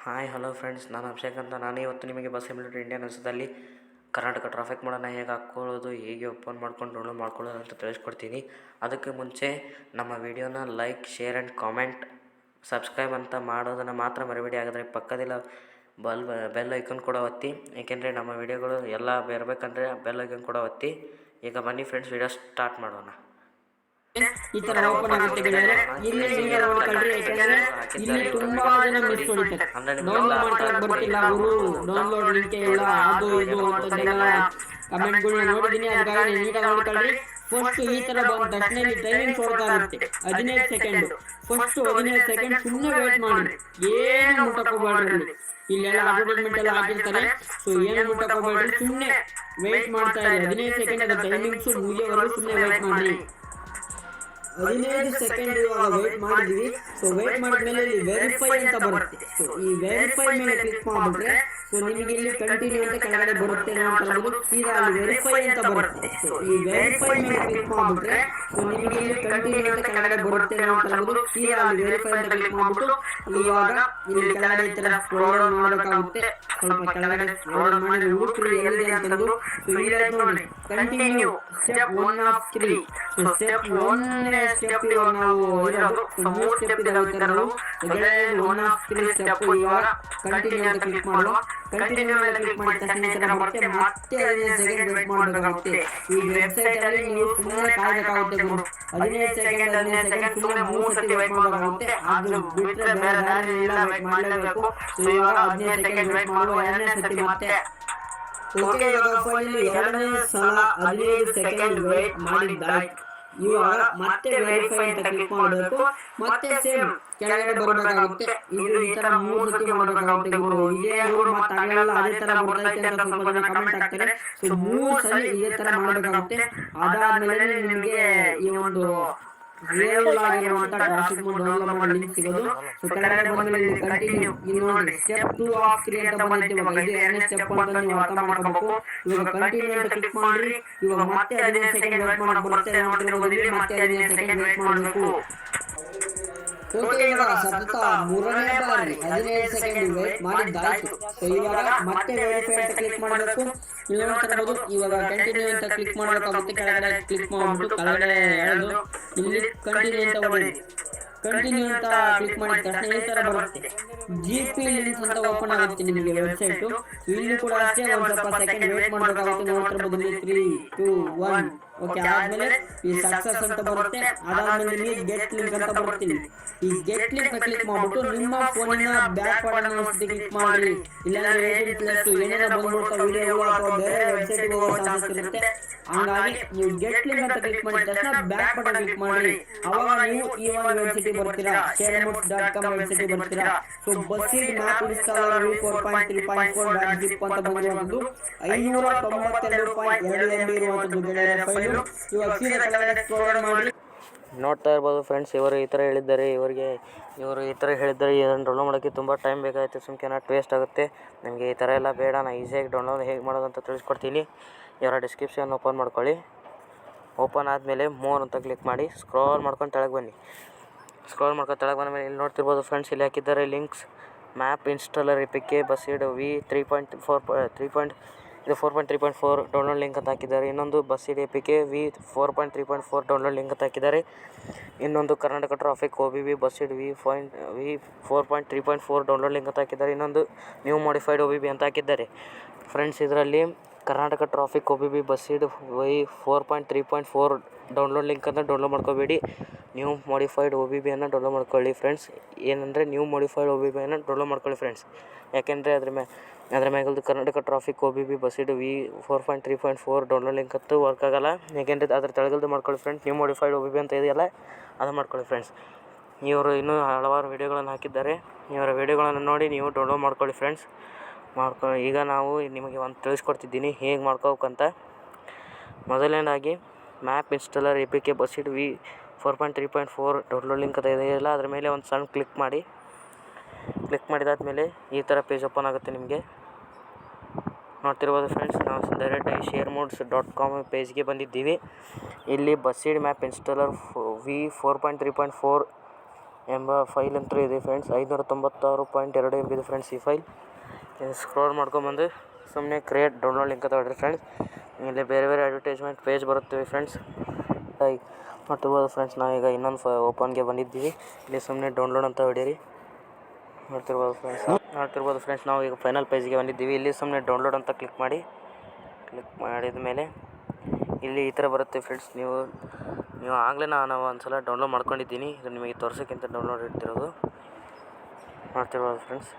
Hi hello friends, ನಾನು ಅಭಿಷೇಕ್ ಅಂತ. ನಾನು ಇವತ್ತು ನಿಮಗೆ ಬಸ್ ಸಿಮ್ಯುಲೇಟರ್ ಇಂಡಿಯನ್ ಅನ್ಸದಲ್ಲಿ ಕರ್ನಾಟಕ ಟ್ರಾಫಿಕ್ ಮಾಡೋಣ ಹೇಗೆ ಹಾಕ್ಕೊಳ್ಳೋದು, ಹೇಗೆ ಓಪನ್ ಮಾಡ್ಕೊಂಡು ಡೌನ್ಲೋಡ್ ಮಾಡ್ಕೊಳ್ಳೋದು ಅಂತ ತಿಳಿಸ್ಕೊಡ್ತೀನಿ. ಅದಕ್ಕೆ ಮುಂಚೆ ನಮ್ಮ ವಿಡಿಯೋನ like, share and comment, subscribe ಅಂತ ಮಾಡೋದನ್ನು ಮಾತ್ರ ಮರಿಬೇಡಿ. ಹಾಗಾದರೆ ಪಕ್ಕದಲ್ಲ ಬೆಲ್ ಐಕನ್ ಕೂಡ ಒತ್ತಿ, ಏಕೆಂದರೆ ನಮ್ಮ ವಿಡಿಯೋಗಳು ಎಲ್ಲ ಬರಬೇಕಂದ್ರೆ ಬೆಲ್ ಐಕನ್ ಕೂಡ ಒತ್ತಿ. ಈಗ ಬನ್ನಿ ಫ್ರೆಂಡ್ಸ್, ವಿಡಿಯೋ ಸ್ಟಾರ್ಟ್ ಮಾಡೋಣ. ಈ ತರ ಓಪನ್ ಆಗುತ್ತೆ ಗೆಳೆಯರೆ. ಇಲ್ಲಿ ನೀವೇ ನೋಡ್ಕೊಳ್ರಿ, ಯಾಕಂದ್ರೆ ಇಲ್ಲಿ ತುಂಬಾ ಜನ ಮಿಸ್ ಹೊಡಿತಾರೆ. ಡೌನ್ಲೋಡ್ ಮಾಡ್ಕೊಳಕ್ ಬರ್ತಿಲ್ಲ ಗುರು, ಡೌನ್ಲೋಡ್ ಲಿಂಕ್ ಇಲ್ಲ, ಅದು ಇದು ಅಂತದೆಲ್ಲ ಕಮೆಂಟ್ಗಳು ನೋಡಿದೀನಿ. ಅದಕ್ಕಾಗಿ ನೀಟಾಗಿ ನೋಡ್ಕೊಳ್ರಿ. ಫಸ್ಟ್ ಈ ತರ ಬಂದ ತಕ್ಷಣ ಇಲ್ಲಿ ಟೈಮಿಂಗ್ ಕೊಡ್ತಾ ಇರುತ್ತೆ 15 ಸೆಕೆಂಡ್. ಫಸ್ಟ್ 15 ಸೆಕೆಂಡ್ ಸುಮ್ಮನೆ ವೇಟ್ ಮಾಡಿ, ಏನು ಮುಟ್ಟಕೋಬೇಡ್ರಿ. ಇಲ್ಲೆಲ್ಲ ಅಡ್ವರ್ಟೈಸ್ಮೆಂಟ್ ಎಲ್ಲ ಹಾಕಿರ್ತಾರೆ, ಸೊ ಏನು ಮುಟ್ಟಕೋಬೇಡ್ರಿ, ಸುಮ್ಮನೆ ವೇಟ್ ಮಾಡ್ತಾ ಇರಿ. 15 ಸೆಕೆಂಡ್ ಅದು ಟೈಮಿಂಗ್ಸ್ ಮುಗಿಯೋವರೆಗೂ ಸುಮ್ಮನೆ ವೇಟ್ ಮಾಡ್ರಿ. 15 ಸೆಕೆಂಡ್ ಇವಾಗ ವೇಟ್ ಮಾಡಿದ್ವಿ. ಸೊ ವೇಟ್ ಮಾಡಿದ್ಮೇಲೆ ಇಲ್ಲಿ ವೆರಿಫೈ ಅಂತ ಬರುತ್ತೆ. ಸೊ ಈ ವೆರಿಫೈ ಮೇಲೆ ಕ್ಲಿಕ್ ಮಾಡಿಬಿಟ್ರೆ ಸೊ ನಿಮಗೆ ಇಲ್ಲಿ ಕಂಟಿನ್ಯೂ ಅಂತ ಕೆಳಗಡೆ ಬರುತ್ತೆ. ನಾವು ಸೀದಾ ಅಲ್ಲಿ ವೆರಿಫೈ ಅಂತ ಬರುತ್ತೆ. ಸೊ ಈ ವೆರಿಫೈ ಮೇಲೆ ಕ್ಲಿಕ್ ಮಾಡಿಬಿಟ್ರೆ ಸೊ ನಿಮಗೆ ಇಲ್ಲಿ ಕಂಟಿನ್ಯೂ ಅಂತ ಕೆಳಗಡೆ ಬರುತ್ತೆ. ನಾವು ಸೀದಾ ಅಲ್ಲಿ ವೆರಿಫೈ ಅಂತ ಕ್ಲಿಕ್ ಮಾಡಿಬಿಟ್ಟು ಇವಾಗ ಇಲ್ಲಿ ಕೆಳಗಡೆ ಈ ತರ ಸ್ಕ್ರೋಲ್ ಮಾಡಬೇಕಾಗುತ್ತೆ. ಸ್ವಲ್ಪ ಕೆಳಗಡೆ ಸ್ಕ್ರೋಲ್ ಮಾಡಿ ಹುಡುಕ್ರಿ ಎಲ್ಲಿದೆ ಅಂತಂದು. ಸೊ ಇಲ್ಲಿ ನೋಡಿ continue step 1 of 3. So step 1 step ಇವಾಗ ನಾವು ಇರೋದು 3 ಸ್ಟೆಪ್ ಇದಾವೆ. ನಾವು 1 ಆಫ್ 3 ಸ್ಟೆಪ್ ಇವಾಗ ಕಂಟಿನ್ಯೂ ಅಂತ ಕ್ಲಿಕ್ ಮಾಡುವ. ಕಂಟಿನ್ಯೂ ಮೇಲೆ ಕ್ಲಿಕ್ ಮಾಡಿದ ತಕ್ಷಣ ಈ ತರ ಬರುತ್ತೆ. ಮತ್ತೆ 15 ಸೆಕೆಂಡ್ ವೇಟ್ ಮಾಡಬೇಕಾಗುತ್ತೆ. ಈ ವೆಬ್ಸೈಟ್ ಅಲ್ಲಿ ನೀವು ಸುಮ್ಮನೆ ಕಾಯಬೇಕಾಗುತ್ತೆ ಗುರು. 15 ಸೆಕೆಂಡ್ ಸುಮ್ಮನೆ 3 ಸತಿ ವೇಟ್ ಮಾಡಬೇಕಾಗುತ್ತೆ. ಅದು ಬಿಟ್ಟರೆ ಬೇರೆ ದಾರಿ ಇಲ್ಲ, ವೇಟ್ ಮಾಡಲೇಬೇಕು. ಸೊ ಇವಾಗ 15 ಸೆಕೆಂಡ್ ವೇಟ್ ಮಾಡುವ. 2ನೇ ಸತಿ ಮತ್ತೆ ಓಕೆ. ಇವಾಗ ಫೈನಲಿ 2ನೇ ಸಲ 15 ಸೆಕೆಂಡ್ ವೇಟ್ ಮಾಡಿದ್ದಾಯ್ತು. ಇವಾಗ ಮತ್ತೆ ವೆರಿಫೈ ಅಂತ ಕ್ಲಿಕ್ ಮಾಡಬೇಕು. ಮತ್ತೆ ಸೇಮ್ ಕೆಳಗಡೆ ಬರಬೇಕಾಗುತ್ತೆ. ಇದು ಈ ತರ 3 ಸತಿ ಮಾಡಬೇಕಾಗುತ್ತೆ ಗುರು. ಇದೇ ರೂಲ್ ಮತ್ತೆ ಆಗಲ್ಲ ಅದೇ ತರ ಬರ್ತೈತೆ ಅಂತ ಸ್ವಲ್ಪ ಜನ ಕಮೆಂಟ್ ಹಾಕ್ತಾರೆ. ಸೊ 3 ಸಲ ಇದೇ ತರ ಮಾಡಬೇಕಾಗುತ್ತೆ. ಅದಾದ್ಮೇಲೆ ನಿಮಗೆ ಈ ಒಂದು ರಿಯಲ್ ಆಗಿರುವಂತ ಟ್ರಾಫಿಕ್ ಮೋಡ್ ಡೌನ್ಲೋಡ್ ಮಾಡೋ ಲಿಂಕ್ ಸಿಗೋದು. ಸೊ ಕೆಳಗಡೆ ಬಂದ್ಮೇಲೆ ಇಲ್ಲಿ ಕಂಟಿನ್ಯೂ, ಇಲ್ಲಿ ನೋಡಿ ಸ್ಟೆಪ್ 2 ಆಫ್ 3 ಅಂತ ಬಂದೈತೆ. ಇವಾಗ ಇದು 2ನೇ ಸ್ಟೆಪ್ ಅಂತ ನೀವು ಅರ್ಥ ಮಾಡ್ಕೋಬೇಕು. ಇವಾಗ ಕಂಟಿನ್ಯೂ ಅಂತ ಕ್ಲಿಕ್ ಮಾಡ್ರಿ. ಇವಾಗ ಮತ್ತೆ 15 ಸೆಕೆಂಡ್ ವೇಟ್ ಮಾಡಕ್ ಬರುತ್ತೆ. ನೋಡ್ತಿರ್ಬೋದು, ಮತ್ತೆ 15 ಸೆಕೆಂಡ್ ವೇಟ್ ಮಾಡಬೇಕು. ಓಕೆ, ಇವಾಗ ಸತತ 3ನೇ ಬಾರಿ 15 ಸೆಕೆಂಡ್ ವೇಟ್ ಮಾಡಿದ್ದಾಯ್ತು. ಸೊ ಇವಾಗ ಮತ್ತೆ ವೆರಿಫೈ ಅಂತ ಕ್ಲಿಕ್ ಮಾಡಬೇಕು. ಇಲ್ಲಿ ನೋಡ್ತಿರ್ಬೋದು, ಇವಾಗ ಕಂಟಿನ್ಯೂ ಅಂತ ಕ್ಲಿಕ್ ಮಾಡಬೇಕಾಗುತ್ತೆ. ಕೆಳಗಡೆ ಕ್ಲಿಕ್ ಮಾಡ್ಬಿಟ್ಟು ಕೆಳಗಡೆ ಎಳೆದು ಇಲ್ಲಿ ಕಂಟಿನ್ಯೂ ಅಂತ ಹೊಡೆಯಿರಿ. ಕಂಟಿನ್ಯೂ ಅಂತ ಕ್ಲಿಕ್ ಮಾಡಿದ ತಕ್ಷಣ ಈ ತರ ಬರುತ್ತೆ. GP ಲಿಂಕ್ಸ್ ಅಂತ ಓಪನ್ ಆಗುತ್ತೆ ನಿಮಗೆ ವೆಬ್ಸೈಟ್. ಇಲ್ಲಿ ಕೂಡ ಅಷ್ಟೇ ಒಂದು ಸ್ವಲ್ಪ ಸೆಕೆಂಡ್ ವೇಟ್ ಮಾಡಬೇಕಾಗುತ್ತೆ. ನೋಡ್ತಿರ್ಬೋದು, 3 2 1 ಓಕೆ. ಆದ್ಮೇಲೆ ಈ ಸಕ್ಸಸ್ ಅಂತ ಬರುತ್ತೆ. ಅದಾದ್ಮೇಲೆ ನಿಮಗೆ ಗೆಟ್ ಲಿಂಕ್ ಅಂತ ಬರುತ್ತೆ. ಈ ಗೆಟ್ ಲಿಂಕ್ ಕ್ಲಿಕ್ ಮಾಡ್ಬಿಟ್ಟು ನಿಮ್ಮ ಫೋನಿನ ಬ್ಯಾಕ್ ಬಟನ್ ಕ್ಲಿಕ್ ಮಾಡಿ. ಇಲ್ಲಾಂದ್ರೆ 18+ ಏನೇನೋ ಬಂದ್ಬಿಡ್ತಾವೆ ವಿಡಿಯೋಗಳು ಅಥವಾ ಬೇರೆ ವೆಬ್ಸೈಟ್ ಹೋಗೋ ಚಾನ್ಸಸ್ ಇರುತ್ತೆ. ಹಂಗಾಗಿ ನೀವು ಗೆಟ್ ಲಿಂಕ್ ಅಂತ ಕ್ಲಿಕ್ ಮಾಡಿದ ತಕ್ಷಣ ಬ್ಯಾಕ್ ಬಟನ್ ಕ್ಲಿಕ್ ಮಾಡಿ. ಅವಾಗ ನೀವು ಈ ಒಂದು ವೆಬ್ಸೈಟ್ ಬರ್ತೀರಾ, sharemods.com ವೆಬ್ಸೈಟ್ ಬರ್ತೀರಾ. ಸೊ ಬಸ್ಸಿಡ್ ಮ್ಯಾಪ್ ಇನ್ಸ್ಟಾಲರ್ v4.3.4.zip ಅಂತ ಬಂದಿರುವಂತದ್ದು 592.2 MB ಇರುವಂತದ್ದು ಗೆಳೆಯರ ಫೈಲ್. ಇವಾಗ ಸೀದಾ ಕೆಳಗಡೆ ಸ್ಕ್ರೋಲ್ ಮಾಡಿ ನೋಡ್ತಾ ಇರ್ಬೋದು ಫ್ರೆಂಡ್ಸ್. ಇವರು ಈ ಥರ ಹೇಳಿದ್ದಾರೆ, ಇವರು ಈ ಥರ ಹೇಳಿದ್ದಾರೆ. ಇದನ್ನು ಡೌನ್ಲೋಡ್ ಮಾಡೋಕ್ಕೆ ತುಂಬ ಟೈಮ್ ಬೇಕಾಗುತ್ತೆ, ಸುಮ್ಕೆ ವೇಸ್ಟ್ ಆಗುತ್ತೆ. ನಿಮಗೆ ಈ ಥರ ಎಲ್ಲ ಬೇಡ, ನಾನು ಈಸಿಯಾಗಿ ಡೌನ್ಲೋಡ್ ಹೇಗೆ ಮಾಡೋದು ಅಂತ ತಿಳಿಸ್ಕೊಡ್ತೀನಿ. ಇವರ ಡಿಸ್ಕ್ರಿಪ್ಷನ್ ಓಪನ್ ಮಾಡ್ಕೊಳ್ಳಿ. ಓಪನ್ ಆದಮೇಲೆ ಮೋರ್ ಅಂತ ಕ್ಲಿಕ್ ಮಾಡಿ ಸ್ಕ್ರೋಲ್ ಮಾಡ್ಕೊಂಡು ತೆಳಗೆ ಬನ್ನಿ. ಸ್ಕ್ರೋಲ್ ಮಾಡ್ಕೊಂಡು ತೆಳಗೆ ಬಂದ ಮೇಲೆ ಇಲ್ಲಿ ನೋಡ್ತಿರ್ಬೋದು ಫ್ರೆಂಡ್ಸ್, ಇಲ್ಲಿ ಹಾಕಿದ್ದಾರೆ ಲಿಂಕ್ಸ್. ಮ್ಯಾಪ್ ಇನ್ಸ್ಟಾಲರ್ APK ಬಸ್ಸಿಡ್ ಇದು 4.3.4 ಡೌನ್ಲೋಡ್ ಲಿಂಕ್ ಅಂತ ಹಾಕಿದ್ದಾರೆ. ಇನ್ನೊಂದು ಬಸ್ಸಿಡ್ APK v4.3.4 ಡೌನ್ಲೋಡ್ ಲಿಂಕ್ ಅಂತ ಹಾಕಿದ್ದಾರೆ. ಇನ್ನೊಂದು Karnataka traffic OBB ಬಸ್ಸಿಡ್ v4.3.4 download link ಅಂತ ಹಾಕಿದ್ದಾರೆ. ಇನ್ನೊಂದು ನ್ಯೂ ಮಾಡಿಫೈಡ್ OBB ಅಂತ ಹಾಕಿದ್ದಾರೆ ಫ್ರೆಂಡ್ಸ್. ಇದರಲ್ಲಿ Karnataka traffic OBB ಬಸ್ಸಿಡ್ v4.3.4 download ಲಿಂಕನ್ನು ಡೌನ್ಲೋಡ್ ಮಾಡ್ಕೋಬೇಡಿ. ನ್ಯೂ ಮಾಡಿಫೈಡ್ OBB ಅನ್ನು ಡೌನ್ಲೋಡ್ ಮಾಡ್ಕೊಳ್ಳಿ ಫ್ರೆಂಡ್ಸ್. ಏನಂದರೆ ನ್ಯೂ ಮಾಡಿಫೈಡ್ OBB ಅನ್ನು ಡೌನ್ಲೋಡ್ ಮಾಡ್ಕೊಳ್ಳಿ ಫ್ರೆಂಡ್ಸ್. ಯಾಕೆಂದರೆ ಅದ್ರ ಮ್ಯಾಗಲ್ದು Karnataka traffic OBB ಬಸ್ಸಿಡ್ v4.3.4 download link ಅಂತೂ ವರ್ಕ್ ಆಗೋಲ್ಲ. ಯಾಕೆಂದರೆ ಅದ್ರ ತೆಳಗಲ್ದು ಮಾಡ್ಕೊಳ್ಳಿ ಫ್ರೆಂಡ್ಸ್. ನ್ಯೂ ಮಾಡಿಫೈಡ್ OBB ಅಂತ ಇದೆಯಲ್ಲ, ಅದು ಮಾಡ್ಕೊಳ್ಳಿ ಫ್ರೆಂಡ್ಸ್. ಇವರು ಇನ್ನೂ ಹಲವಾರು ವೀಡಿಯೋಗಳನ್ನು ಹಾಕಿದ್ದಾರೆ. ಇವರ ವೀಡಿಯೋಗಳನ್ನು ನೋಡಿ ನೀವು ಡೌನ್ಲೋಡ್ ಮಾಡ್ಕೊಳ್ಳಿ ಫ್ರೆಂಡ್ಸ್. ಈಗ ನಾವು ನಿಮಗೆ ಒಂದು ತಿಳಿಸ್ಕೊಡ್ತಿದ್ದೀನಿ ಹೇಗೆ ಮಾಡ್ಕೋಬೇಕಂತ. ಮೊದಲನೇದಾಗಿ map installer APK ಬಸ್ಸಿಡ್ v4.3.4 download link ಅಂತ ಇದೆಯಲ್ಲ, ಅದ್ರ ಮೇಲೆ ಒಂದು ಸಣ್ಣ ಕ್ಲಿಕ್ ಮಾಡಿ. ಕ್ಲಿಕ್ ಮಾಡಿದಾದ್ಮೇಲೆ ಈ ಥರ ಪೇಜ್ ಓಪನ್ ಆಗುತ್ತೆ ನಿಮಗೆ. ನೋಡ್ತಿರ್ಬೋದು ಫ್ರೆಂಡ್ಸ್, ನಾವು ಡೈರೆಕ್ಟಾಗಿ sharemods.com ಪೇಜ್ಗೆ ಬಂದಿದ್ದೀವಿ. ಇಲ್ಲಿ ಬಸ್ಸಿಡ್ ಮ್ಯಾಪ್ ಇನ್ಸ್ಟಾಲರ್ v4.3.4 ಎಂಬ ಫೈಲ್ ಅಂತೂ ಇದೆ ಫ್ರೆಂಡ್ಸ್. 596.2 MB ಇದೆ ಫ್ರೆಂಡ್ಸ್ ಈ ಫೈಲ್. ಸ್ಕ್ರೋಲ್ ಮಾಡ್ಕೊಂಬಂದು ಸುಮ್ಮನೆ ಕ್ರಿಯೇಟ್ ಡೌನ್ಲೋಡ್ ಲಿಂಕ್ ಅಂತ ಹೊಡ್ರಿ ಫ್ರೆಂಡ್ಸ್. ಇಲ್ಲಿ ಬೇರೆ ಬೇರೆ ಅಡ್ವರ್ಟೈಸ್ಮೆಂಟ್ ಪೇಜ್ ಬರುತ್ತವೆ ಫ್ರೆಂಡ್ಸ್. ನೋಡ್ತಿರ್ಬೋದು ಫ್ರೆಂಡ್ಸ್, ನಾವೀಗ ಇನ್ನೊಂದು ಓಪನ್ಗೆ ಬಂದಿದ್ದೀವಿ. ಇಲ್ಲಿ ಸುಮ್ಮನೆ ಡೌನ್ಲೋಡ್ ಅಂತ ಹೊಡೀರಿ. ನೋಡ್ತಿರ್ಬೋದು ಫ್ರೆಂಡ್ಸ್, ನಾವು ಈಗ ಫೈನಲ್ ಪೇಜ್ಗೆ ಬಂದಿದ್ದೀವಿ. ಇಲ್ಲಿ ಸುಮ್ಮನೆ ಡೌನ್ಲೋಡ್ ಅಂತ ಕ್ಲಿಕ್ ಮಾಡಿದ ಮೇಲೆ ಇಲ್ಲಿ ಈ ಥರ ಬರುತ್ತೆ ಫ್ರೆಂಡ್ಸ್. ನೀವು ಆಗಲೇ ನಾನು ಒಂದು ಸಲ ಡೌನ್ಲೋಡ್ ಮಾಡ್ಕೊಂಡಿದ್ದೀನಿ. ಇದು ನಿಮಗೆ ತೋರ್ಸೋಕ್ಕಿಂತ ಡೌನ್ಲೋಡ್ ಇಡ್ತಿರೋದು. ನೋಡ್ತಿರ್ಬೋದು ಫ್ರೆಂಡ್ಸ್.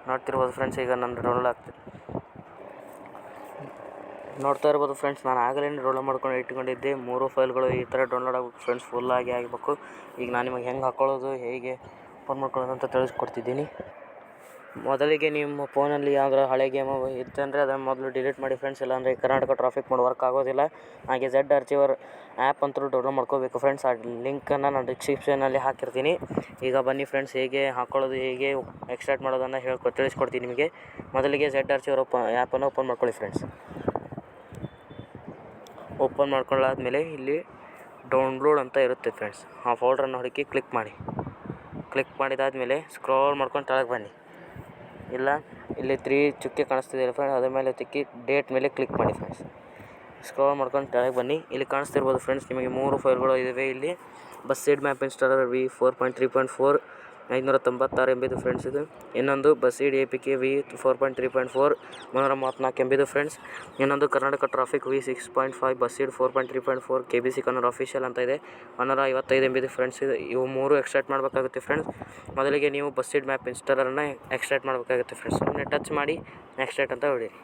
ನೋಡ್ತಿರ್ಬೋದು ಫ್ರೆಂಡ್ಸ್, ಈಗ ನಾನು ಡೌನ್ಲೋಡ್ ಆಗ್ತಿದೆ. ನೋಡ್ತಾ ಇರ್ಬೋದು ಫ್ರೆಂಡ್ಸ್, ನಾನು ಆಗಲೇ ಡೌನ್ಲೋಡ್ ಮಾಡ್ಕೊಂಡು ಇಟ್ಕೊಂಡಿದ್ದೆ. 3 ಫೈಲ್ಗಳು ಈ ಥರ ಡೌನ್ಲೋಡ್ ಆಗಬೇಕು ಫ್ರೆಂಡ್ಸ್, ಫುಲ್ಲಾಗಿ ಆಗಬೇಕು. ಈಗ ನಾನು ನಿಮಗೆ ಹೆಂಗೆ ಹಾಕ್ಕೊಳ್ಳೋದು, ಹೇಗೆ ಓಪನ್ ಮಾಡ್ಕೊಳ್ಳೋದು ಅಂತ ತಿಳಿಸ್ಕೊಡ್ತಿದ್ದೀನಿ. ಮೊದಲಿಗೆ ನಿಮ್ಮ ಫೋನಲ್ಲಿ ಯಾವ್ದಾರು ಹಳೆ ಗೇಮ್ ಇತ್ತಂದರೆ ಅದನ್ನು ಮೊದಲು ಡಿಲೀಟ್ ಮಾಡಿ ಫ್ರೆಂಡ್ಸ್. ಇಲ್ಲಾಂದರೆ ಕರ್ನಾಟಕ ಟ್ರಾಫಿಕ್ ಮೋಡ್ ವರ್ಕ್ ಆಗೋದಿಲ್ಲ. ಹಾಗೆ ಝೆಡ್ ಆರ್ಚಿವರ್ ಆ್ಯಪ್ ಅಂತೂ ಡೌನ್ಲೋಡ್ ಮಾಡ್ಕೋಬೇಕು ಫ್ರೆಂಡ್ಸ್. ಆ ಲಿಂಕನ್ನು ನಾನು ಡಿಸ್ಕ್ರಿಪ್ಷನಲ್ಲಿ ಹಾಕಿರ್ತೀನಿ. ಈಗ ಬನ್ನಿ ಫ್ರೆಂಡ್ಸ್, ಹೇಗೆ ಹಾಕ್ಕೊಳ್ಳೋದು, ಹೇಗೆ ಎಕ್ಸ್ಟ್ರಾಕ್ಟ್ ಮಾಡೋದನ್ನು ತಿಳಿಸ್ಕೊಡ್ತೀನಿ ನಿಮಗೆ. ಮೊದಲಿಗೆ ಝೆಡ್ ಆರ್ಚಿವರ್ ಆ್ಯಪನ್ನು ಓಪನ್ ಮಾಡ್ಕೊಳ್ಳಿ ಫ್ರೆಂಡ್ಸ್. ಓಪನ್ ಮಾಡ್ಕೊಳ್ಳಾದ್ಮೇಲೆ ಇಲ್ಲಿ ಡೌನ್ಲೋಡ್ ಅಂತ ಇರುತ್ತೆ ಫ್ರೆಂಡ್ಸ್. ಆ ಫೋಲ್ಡ್ರನ್ನು ಹುಡುಕಿ ಕ್ಲಿಕ್ ಮಾಡಿದಾದಮೇಲೆ ಸ್ಕ್ರೋಲ್ ಮಾಡ್ಕೊಂಡು ಕೆಳಗೆ ಬನ್ನಿ. ಇಲ್ಲಿ 3 ಚುಕ್ಕೆ ಕಾಣಿಸ್ತಿದೆ ಫ್ರೆಂಡ್ಸ್, ಅದ್ರ ಮೇಲೆ ತಿಕ್ಕಿ ಡೇಟ್ ಮೇಲೆ ಕ್ಲಿಕ್ ಮಾಡಿ ಫ್ರೆಂಡ್ಸ್. ಸ್ಕ್ರೋಲ್ ಮಾಡ್ಕೊಂಡು ಕೆಳಗೆ ಬನ್ನಿ. ಇಲ್ಲಿ ಕಾಣಿಸ್ತಿರ್ಬೋದು ಫ್ರೆಂಡ್ಸ್, ನಿಮಗೆ 3 ಫೈಲ್ಗಳು ಇದ್ದಾವೆ. ಇಲ್ಲಿ ಬಸ್ಸೀಡ್ ಮ್ಯಾಪ್ ಇನ್ಸ್ಟಾಲರ್ V 4.3.4 596 MB ಇದು ಫ್ರೆಂಡ್ಸ್. ಇದು ಇನ್ನೊಂದು ಬಸ್ಸೀಡ್ APK V 4.3.4 334 MB ಇದು ಫ್ರೆಂಡ್ಸ್. ಇನ್ನೊಂದು Karnataka traffic V 6.5 ಬಸ್ಸೀಡ್ 4.3.4 KBC Kannada official ಅಂತ ಇದೆ 155 MB ಇದು ಫ್ರೆಂಡ್ಸ್. ಇವು 3 ಎಕ್ಸ್ಟ್ರಾಕ್ಟ್ ಮಾಡಬೇಕಾಗುತ್ತೆ ಫ್ರೆಂಡ್ಸ್. ಮೊದಲಿಗೆ ನೀವು ಬಸ್ಸೀಡ್ ಮ್ಯಾಪ್ ಇನ್ಸ್ಟಾಲರನ್ನು ಎಕ್ಸ್ಟ್ರಾಕ್ಟ್ ಮಾಡಬೇಕಾಗುತ್ತೆ ಫ್ರೆಂಡ್ಸ್. ಸುಮ್ಮನೆ ಟಚ್ ಮಾಡಿ ಎಕ್ಸ್ಟ್ರಾಕ್ಟ್ ಅಂತ ಹೊಡೀರಿ.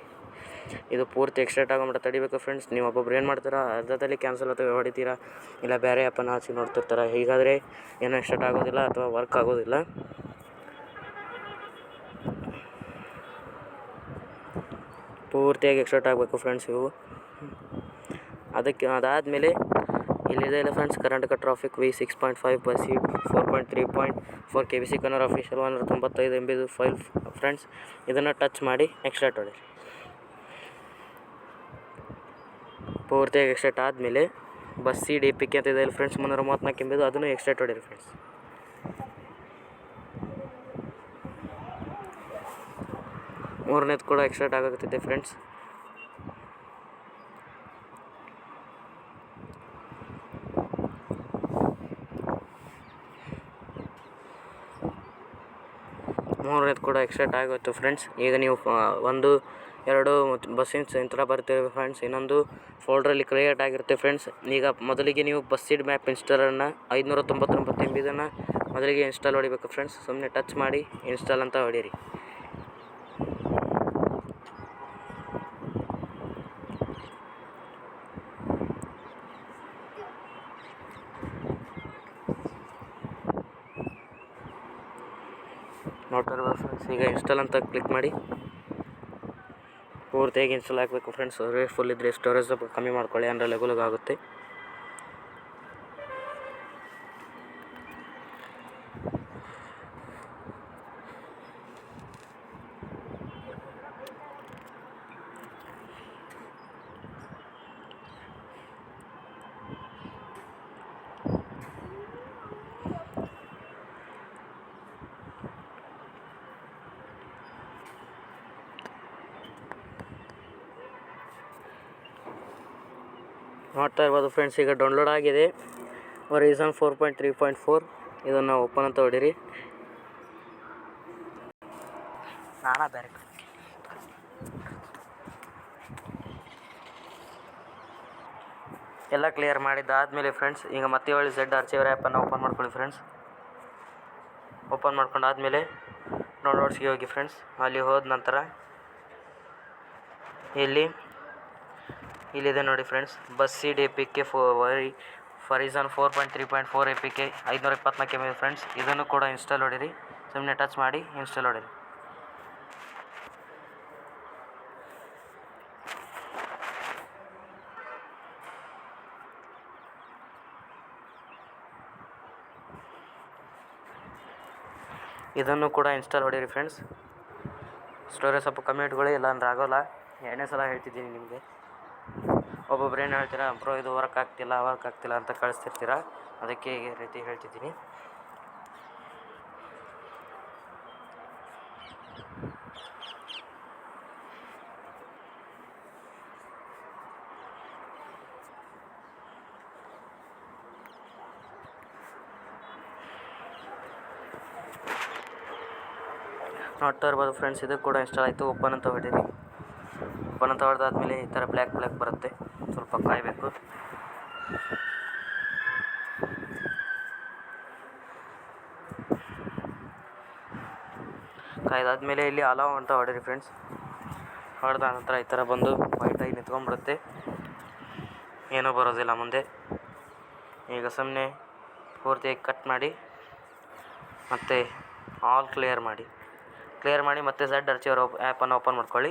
ಇದು ಪೂರ್ತಿ ಎಕ್ಸ್ಟ್ರಾಕ್ಟ್ ಆಗೋ ಮಟ್ಟ ತಡಿಬೇಕು ಫ್ರೆಂಡ್ಸ್. ನೀವು ಒಬ್ಬೊಬ್ರು ಏನು ಮಾಡ್ತೀರಾ, ಅರ್ಧದಲ್ಲಿ ಕ್ಯಾನ್ಸಲ್ ಅಥವಾ ಹೊಡಿತೀರಾ, ಇಲ್ಲ ಬೇರೆ ಆ್ಯಪನ್ನು ಹಾಕಿ ನೋಡ್ತಿರ್ತಾರೆ. ಹೀಗಾದರೆ ಏನೂ ಎಕ್ಸ್ಟ್ರಾಕ್ಟ್ ಆಗೋದಿಲ್ಲ ಅಥವಾ ವರ್ಕ್ ಆಗೋದಿಲ್ಲ. ಪೂರ್ತಿಯಾಗಿ ಎಕ್ಸ್ಟ್ರಾಕ್ಟ್ ಆಗಬೇಕು ಫ್ರೆಂಡ್ಸ್ ಇವು. ಅದಾದಮೇಲೆ ಇಲ್ಲಿದೆ ಇಲ್ಲ friends, Karnataka traffic V 6.5 ಬಸ್ಸೀಡ್ 4.3.4 KBC Kannada official 195 MB ಇದು ಫೈಲ್ ಫ್ರೆಂಡ್ಸ್. ಇದನ್ನು ಟಚ್ ಮಾಡಿ ಎಕ್ಸ್ಟ್ರಾಕ್ಟ್ ಹೊಡೀರಿ. ಪೂರ್ತಿಯಾಗಿ ಎಕ್ಸ್ಟ್ರಾಕ್ಟ್ ಆದಮೇಲೆ ಬಸ್ಸೀಡ್ APK ಅಂತ ಇದೆ ಫ್ರೆಂಡ್ಸ್ 334 MB ಅದನ್ನು ಎಕ್ಸ್ಟ್ರಾಕ್ಟ್ ಹೊಡೀರಿ ಫ್ರೆಂಡ್ಸ್. ಮೂರನೇದು ಕೂಡ ಎಕ್ಸ್ಟ್ರಾಕ್ಟ್ ಆಗುತ್ತಿದೆ ಫ್ರೆಂಡ್ಸ್. ಮೂರನೇದು ಕೂಡ ಎಕ್ಸ್ಟ್ರಾಕ್ಟ್ ಆಗುತ್ತೆ ಫ್ರೆಂಡ್ಸ್. ಈಗ ನೀವು 1, 2 ಬಸ್ಸಿನ ಇಂಥ ಬರ್ತೀವಿ ಫ್ರೆಂಡ್ಸ್. ಇನ್ನೊಂದು ಫೋಲ್ಡ್ರಲ್ಲಿ ಕ್ರಿಯೇಟ್ ಆಗಿರುತ್ತೆ ಫ್ರೆಂಡ್ಸ್. ಈಗ ಮೊದಲಿಗೆ ನೀವು ಬಸ್ಸೀಡ್ ಮ್ಯಾಪ್ ಇನ್ಸ್ಟಾಲರ್ನ 599 MB ಇದನ್ನು ಮೊದಲಿಗೆ ಇನ್ಸ್ಟಾಲ್ ಹೊಡಿಬೇಕು ಫ್ರೆಂಡ್ಸ್. ಸುಮ್ಮನೆ ಟಚ್ ಮಾಡಿ ಇನ್ಸ್ಟಾಲ್ ಅಂತ ಹೊಡೀರಿ. ನೋಡ್ತಾ ಇರ್ಬೋದು ಫ್ರೆಂಡ್ಸ್, ಈಗ ಇನ್ಸ್ಟಾಲ್ ಅಂತ ಕ್ಲಿಕ್ ಮಾಡಿ ಪೂರ್ತಿಯಾಗಿ ಇನ್ಸ್ಟಾಲ್ ಆಗಬೇಕು ಫ್ರೆಂಡ್ಸ್. ಫುಲ್ ಇದ್ದರೆ ಸ್ಟೋರೇಜ್ ಸ್ವಲ್ಪ ಕಮ್ಮಿ ಮಾಡ್ಕೊಳ್ಳಿ, ಅಂದರೆ ಲಘು ಆಗುತ್ತೆ. ನೋಡ್ತಾ ಇರ್ಬೋದು ಫ್ರೆಂಡ್ಸ್, ಈಗ ಡೌನ್ಲೋಡ್ ಆಗಿದೆ. Horizon 4.3.4 ಇದನ್ನು ಓಪನ್ ಅಂತ ಹೊಡೀರಿ. ಬೇರೆ ಎಲ್ಲ ಕ್ಲಿಯರ್ ಮಾಡಿದ್ದಾದಮೇಲೆ ಫ್ರೆಂಡ್ಸ್, ಈಗ ಮತ್ತೆ ಒಳ್ಳೆ ಝೆಡ್ ಆರ್ಚಿವರ್ ಆ್ಯಪನ್ನು ಓಪನ್ ಮಾಡ್ಕೊಳ್ಳಿ ಫ್ರೆಂಡ್ಸ್. ಓಪನ್ ಮಾಡ್ಕೊಂಡಾದ್ಮೇಲೆ ಡೌನ್ಲೋಡ್ಸ್ಗೆ ಹೋಗಿ ಫ್ರೆಂಡ್ಸ್. ಅಲ್ಲಿ ಹೋದ ನಂತರ ಇಲ್ಲಿದೆ ನೋಡಿ friends, ಬಸ್ಸೀಡ್ APK Horizon 4.3.4 APK 524 MB friends. ಇದನ್ನು ಕೂಡ ಇನ್ಸ್ಟಾಲ್ ಹೊಡೀರಿ. ಸುಮ್ಮನೆ ಟಚ್ ಮಾಡಿ ಇನ್ಸ್ಟಾಲ್ ಹೊಡೀರಿ. ಇದನ್ನು ಕೂಡ ಇನ್ಸ್ಟಾಲ್ ಹೊಡೀರಿ ಫ್ರೆಂಡ್ಸ್. ಸ್ಟೋರೇಜ್ ಸ್ವಲ್ಪ ಕಮ್ಮಿ ಇಟ್ಕೊಳ್ಳಿ, ಇಲ್ಲ ಅಂದ್ರೆ ಆಗೋಲ್ಲ. 2ನೇ ಸಲ ಹೇಳ್ತಿದ್ದೀನಿ ನಿಮಗೆ. ಒಬ್ಬೊಬ್ರು ಏನು ಹೇಳ್ತೀರಾ, ಬ್ರೋ ಇದು ವರ್ಕ್ ಆಗ್ತಿಲ್ಲ ಅಂತ ಕಳಿಸ್ತಿರ್ತೀರ. ಅದಕ್ಕೆ ಈ ರೀತಿ ಹೇಳ್ತಿದ್ದೀನಿ. ನೋಡ್ತಾ ಇರ್ಬೋದು ಫ್ರೆಂಡ್ಸ್, ಇದು ಕೂಡ ಇನ್ಸ್ಟಾಲ್ ಆಯಿತು. ಓಪನ್ ಅಂತ ಹೊಡೀರಿ. ಓಪನ್ ಅಂತ ಹೊಡೆದಾದ್ಮೇಲೆ ಈ ಥರ ಬ್ಲ್ಯಾಕ್ ಬರುತ್ತೆ, ಸ್ವಲ್ಪ ಕಾಯಬೇಕು. ಕಾಯ್ದಾದ್ಮೇಲೆ ಇಲ್ಲಿ ಅಲೌ ಅಂತ ಹೊಡೀರಿ ಫ್ರೆಂಡ್ಸ್. ಹೊಡೆದ ನಂತರ ಈ ಥರ ಬಂದು ವೈಟಾಗಿ ನಿಂತ್ಕೊಂಡ್ಬಿಡುತ್ತೆ, ಏನೂ ಬರೋದಿಲ್ಲ ಮುಂದೆ. ಈಗ ಸುಮ್ಮನೆ ಪೂರ್ತಿಯಾಗಿ ಕಟ್ ಮಾಡಿ ಮತ್ತು ಆಲ್ ಕ್ಲಿಯರ್ ಮಾಡಿ ಮತ್ತು ಝಡ್ ಅರ್ಚಿವರ್ ಆ್ಯಪನ್ನು ಓಪನ್ ಮಾಡ್ಕೊಳ್ಳಿ.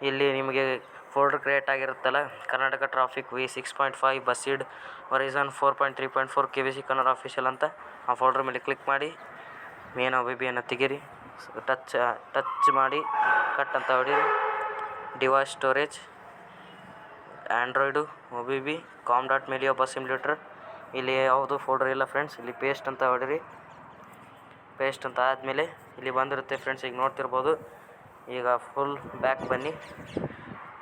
ಇಲ್ಲಿ ನಿಮಗೆ ಫೋಲ್ಡರ್ ಕ್ರಿಯೇಟ್ ಆಗಿರುತ್ತಲ್ಲ, Karnataka traffic V6.5 BUSSID Horizon 4.3.4 KBC Kannada official ಅಂತ ಆ ಫೋಲ್ಡರ್ ಮೇಲೆ ಕ್ಲಿಕ್ ಮಾಡಿ ಮೇನ್ OBBಯನ್ನು ತೆಗೀರಿ. ಟಚ್ ಮಾಡಿ ಕಟ್ ಅಂತ ಹೊಡೀರಿ. Device storage Android OBB com.milio bus simulator, ಇಲ್ಲಿ ಯಾವುದು ಫೋಲ್ಡರ್ ಇಲ್ಲ ಫ್ರೆಂಡ್ಸ್. ಇಲ್ಲಿ ಪೇಸ್ಟ್ ಅಂತ ಹೊಡೀರಿ. ಪೇಸ್ಟ್ ಅಂತ ಆದಮೇಲೆ ಇಲ್ಲಿ ಬಂದಿರುತ್ತೆ ಫ್ರೆಂಡ್ಸ್, ಈಗ ನೋಡ್ತಿರ್ಬೋದು. ಈಗ ಫುಲ್ ಬ್ಯಾಕ್ ಬನ್ನಿ.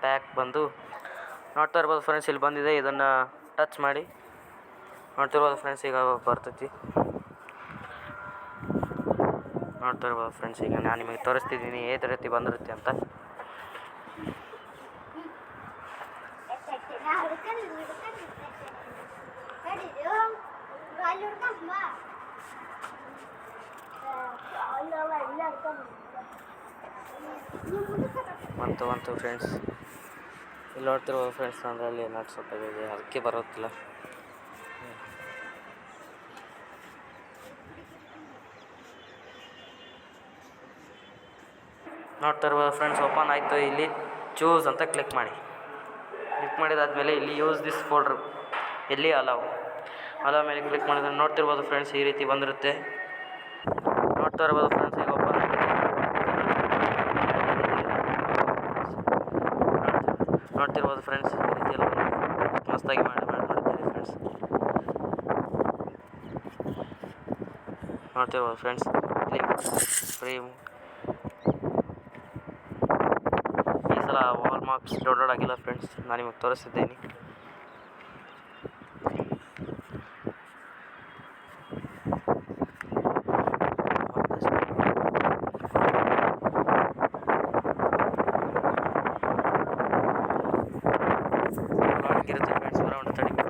ಬ್ಯಾಕ್ ಬಂದು ನೋಡ್ತಾ ಇರ್ಬೋದು ಫ್ರೆಂಡ್ಸ್, ಇಲ್ಲಿ ಬಂದಿದೆ. ಇದನ್ನು ಟಚ್ ಮಾಡಿ ನೋಡ್ತಿರ್ಬೋದು ಫ್ರೆಂಡ್ಸ್, ಈಗ ಬರ್ತೈತಿ. ನೋಡ್ತಾ ಇರ್ಬೋದು ಫ್ರೆಂಡ್ಸ್, ಈಗ ನಾನು ನಿಮಗೆ ತೋರಿಸ್ತಿದ್ದೀನಿ ಏದು ರೀತಿ ಬಂದಿರುತ್ತೆ ಅಂತ. ಬಂತು ಫ್ರೆಂಡ್ಸ್, ಇಲ್ಲಿ ನೋಡ್ತಿರ್ಬೋದು ಫ್ರೆಂಡ್ಸ್, ಅದರಲ್ಲಿ ನಟ್ಸ್ ಹೊತ್ತಾಗಿದೆ, ಅದಕ್ಕೆ ಬರೋದಿಲ್ಲ. ನೋಡ್ತಾ ಇರ್ಬೋದು ಫ್ರೆಂಡ್ಸ್, ಓಪನ್ ಆಯಿತು. ಇಲ್ಲಿ ಚೂಸ್ ಅಂತ ಕ್ಲಿಕ್ ಮಾಡಿದಾದ್ಮೇಲೆ ಇಲ್ಲಿ ಯೂಸ್ ದಿಸ್ ಫೋಲ್ಡರ್, ಇಲ್ಲಿ ಅಲೌ ಮೇಲೆ ಕ್ಲಿಕ್ ಮಾಡಿದ್ರೆ ನೋಡ್ತಿರ್ಬೋದು ಫ್ರೆಂಡ್ಸ್, ಈ ರೀತಿ ಬಂದಿರುತ್ತೆ. ನೋಡ್ತಾ ಇರ್ಬೋದು ಫ್ರೆಂಡ್ಸ್, ಈಗ ಓಪನ್ ಆಗಿದೆ. ನೋಡ್ತಿರ್ಬೋದು ಫ್ರೆಂಡ್ಸ್, ಈ ರೀತಿ ಎಲ್ಲ ಮಸ್ತಾಗಿ ಮಾಡ್ತೀರಿ ಫ್ರೆಂಡ್ಸ್. ನೋಡ್ತಿರ್ಬೋದು ಫ್ರೆಂಡ್ಸ್, ಫ್ರೇಮ್ ಈ ಸಲ ವಾಲ್ ಮಾರ್ಕ್ಸ್ ಡೌನ್ಲೋಡ್ ಆಗಿಲ್ಲ ಫ್ರೆಂಡ್ಸ್, ನಾನು ನಿಮಗೆ ತೋರಿಸಿದ್ದೇನೆ. ಇರುತ್ತೆ ಫ್ರೆಂಡ್ಸ್, ಅರೌಂಡ್ 30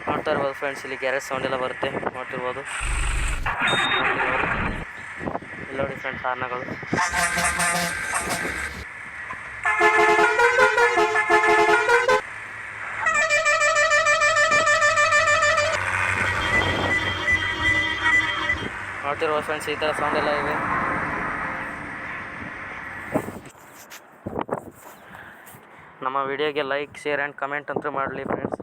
ನೋಡ್ತಾ ಇರ್ಬೋದು ಫ್ರೆಂಡ್ಸ್, ಇಲ್ಲಿ ಗ್ಯಾರೇಜ್ ಸೌಂಡ್ ಎಲ್ಲ ಬರುತ್ತೆ. ನೋಡ್ತಿರ್ಬೋದು ಇಲ್ಲಿ ನೋಡಿ ಫ್ರೆಂಡ್ಸ್, ಹಾರ್ನಗಳು. ನೋಡ್ತಿರ್ಬೋದು ಫ್ರೆಂಡ್ಸ್, ಈ ಥರ ಸೌಂಡ್ ಎಲ್ಲ ಇವೆ. ನಮ್ಮ ವಿಡಿಯೋಗೆ ಲೈಕ್, ಶೇರ್ ಆ್ಯಂಡ್ ಕಮೆಂಟ್ ಅಂತೂ ಮಾಡಲಿ ಫ್ರೆಂಡ್ಸ್.